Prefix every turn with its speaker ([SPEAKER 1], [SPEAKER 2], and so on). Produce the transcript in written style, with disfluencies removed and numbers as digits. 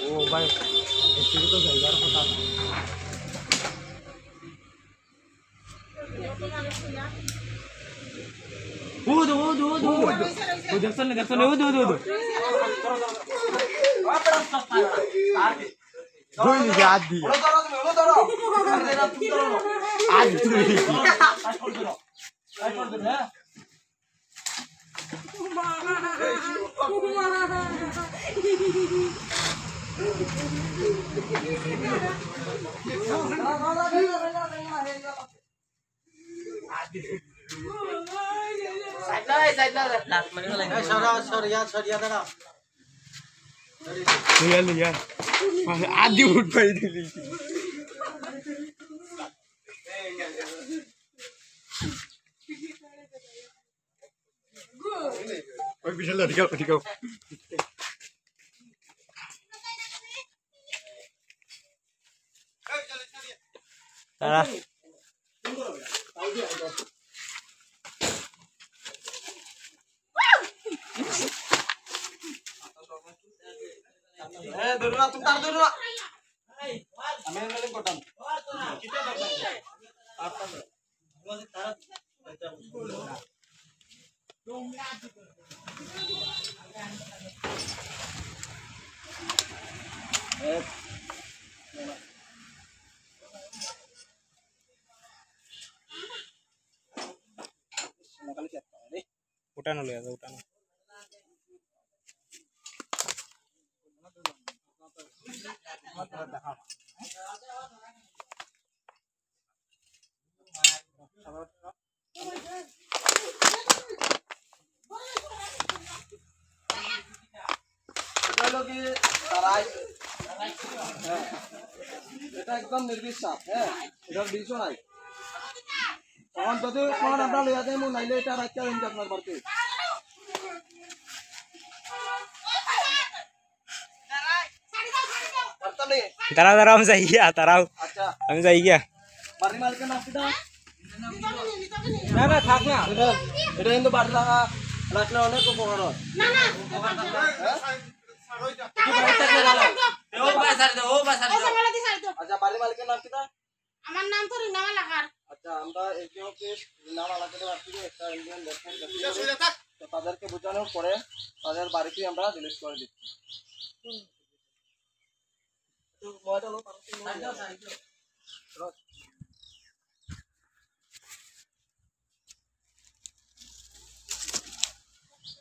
[SPEAKER 1] ও ভাই এসে তো জায়গার কথা ওদো দেখছন ওদো দুই দিকে আদি आदि उठ पाई विशाल अधिक उठानो ले जाओ उठानो এটা একদম নির্বিশ্বাস হ্যাঁ এটা দিছো নাই তখন যদি কোন আমরা লইয়া যাই মু নাইলে এটা রাখতে হবে আপনার বাড়িতে তারাও তারাও हम जाइए ताराও अच्छा हम जाइए বাড়ি মালকে নাকি দাও না না থাক না এটা কিন্তু বাড়ি লাগা রাখলে অনেক উপকার হয় না না উপকার ও ভাই সারি দাও ও ভাই সারি দাও আচ্ছা বাড়ি মালকে নাম কি দাও আমার নাম তো রিনামা লাগার আচ্ছা আমরা এসডিও কে রিনামা লাগাতে আসছি একটা ইন্ডিয়ান লেখক তো তাদেরকে বোঝানোর পরে তাদের বাড়িতে আমরা রিলিজ করে দিচ্ছি তো ময়টা লো পারো